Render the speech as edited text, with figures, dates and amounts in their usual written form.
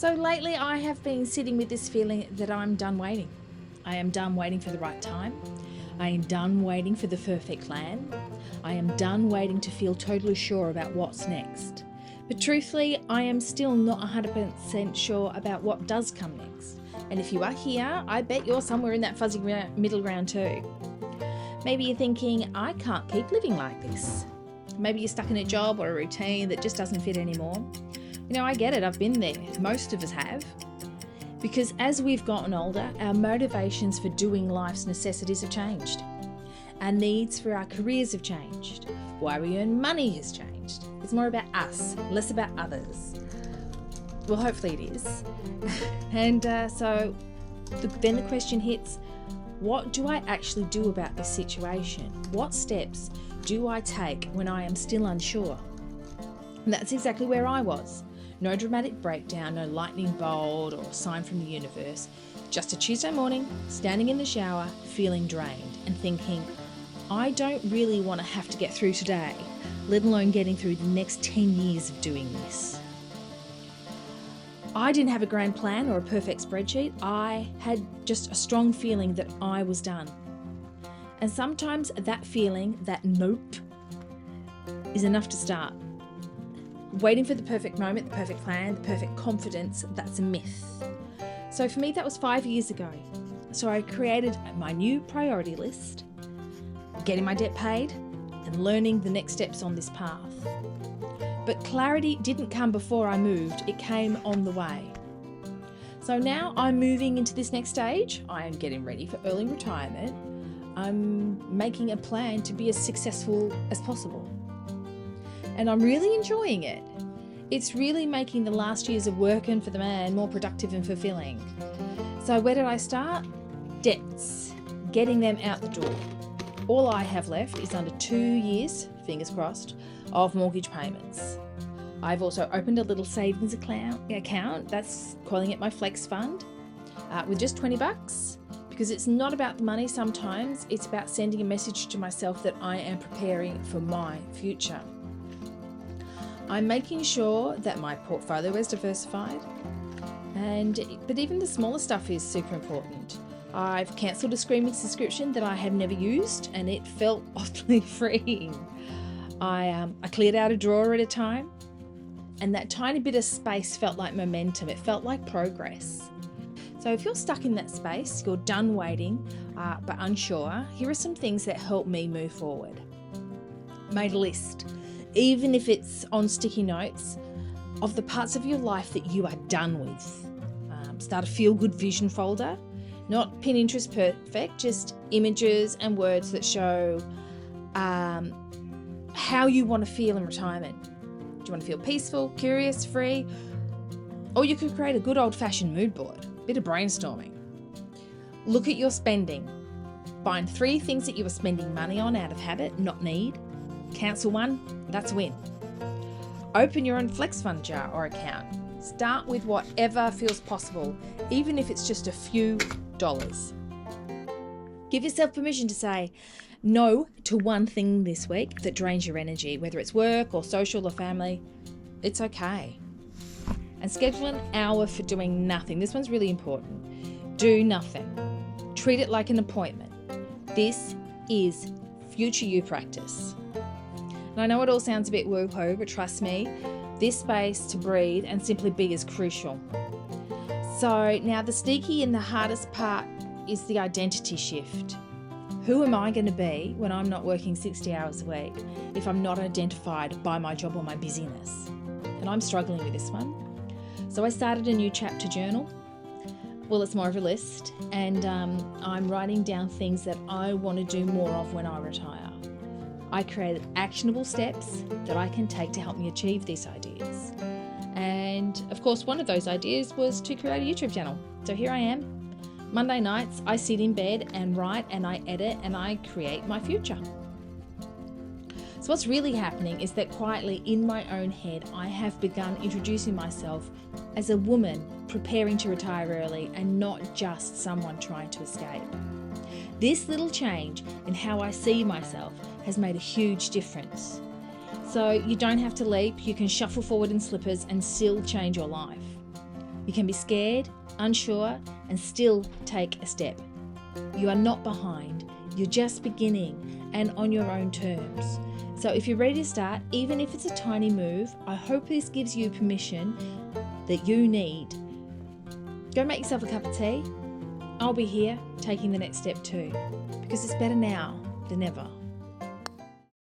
So lately I have been sitting with this feeling that I'm done waiting. I am done waiting for the right time. I am done waiting for the perfect plan. I am done waiting to feel totally sure about what's next. But truthfully, I am still not 100% sure about what does come next. And if you are here, I bet you're somewhere in that fuzzy middle ground too. Maybe you're thinking, I can't keep living like this. Maybe you're stuck in a job or a routine that just doesn't fit anymore. You know, I get it, I've been there. Most of us have. Because as we've gotten older, our motivations for doing life's necessities have changed. Our needs for our careers have changed. Why we earn money has changed. It's more about us, less about others. Well, hopefully it is. And then the question hits, what do I actually do about this situation? What steps do I take when I am still unsure? And that's exactly where I was. No dramatic breakdown, no lightning bolt or sign from the universe. Just a Tuesday morning, standing in the shower, feeling drained and thinking, I don't really want to have to get through today, let alone getting through the next 10 years of doing this. I didn't have a grand plan or a perfect spreadsheet. I had just a strong feeling that I was done. And sometimes that feeling, that nope, is enough to start. Waiting for the perfect moment, the perfect plan, the perfect confidence, that's a myth. So for me, that was 5 years ago. So I created my new priority list, getting my debt paid, and learning the next steps on this path. But clarity didn't come before I moved, it came on the way. So now I'm moving into this next stage. I am getting ready for early retirement. I'm making a plan to be as successful as possible. And I'm really enjoying it. It's really making the last years of working for the man more productive and fulfilling. So where did I start? Debts, getting them out the door. All I have left is under 2 years, fingers crossed, of mortgage payments. I've also opened a little savings account, that's calling it my flex fund, with just $20, because it's not about the money sometimes, it's about sending a message to myself that I am preparing for my future. I'm making sure that my portfolio is diversified, but even the smaller stuff is super important. I've cancelled a streaming subscription that I have never used, and it felt oddly freeing. I cleared out a drawer at a time, and that tiny bit of space felt like momentum. It felt like progress. So if you're stuck in that space, you're done waiting, but unsure, here are some things that help me move forward. Made a list, even if it's on sticky notes, of the parts of your life that you are done with. Start a feel-good vision folder, not Pinterest perfect, just images and words that show how you want to feel in retirement. Do you want to feel peaceful, curious, free? Or you could create a good old-fashioned mood board, bit of brainstorming. Look at your spending. Find 3 things that you are spending money on out of habit, not need. Cancel one, that's a win. Open your own flex fund jar or account. Start with whatever feels possible, even if it's just a few dollars. Give yourself permission to say no to one thing this week that drains your energy, whether it's work or social or family. It's okay. And schedule an hour for doing nothing. This one's really important. Do nothing. Treat it like an appointment. This is future you practice. And I know it all sounds a bit woo-hoo, but trust me, this space to breathe and simply be is crucial. So now the sneaky and the hardest part is the identity shift. Who am I going to be when I'm not working 60 hours a week if I'm not identified by my job or my busyness? And I'm struggling with this one. So I started a new chapter journal. Well, it's more of a list, and I'm writing down things that I want to do more of when I retire. I created actionable steps that I can take to help me achieve these ideas. And of course, one of those ideas was to create a YouTube channel. So here I am. Monday nights, I sit in bed and write and I edit and I create my future. So what's really happening is that quietly in my own head, I have begun introducing myself as a woman preparing to retire early and not just someone trying to escape. This little change in how I see myself has made a huge difference. So you don't have to leap, you can shuffle forward in slippers and still change your life. You can be scared, unsure, and still take a step. You are not behind. You're just beginning and on your own terms. So if you're ready to start, even if it's a tiny move, I hope this gives you permission that you need. Go make yourself a cup of tea. I'll be here taking the next step too, because it's better now than ever.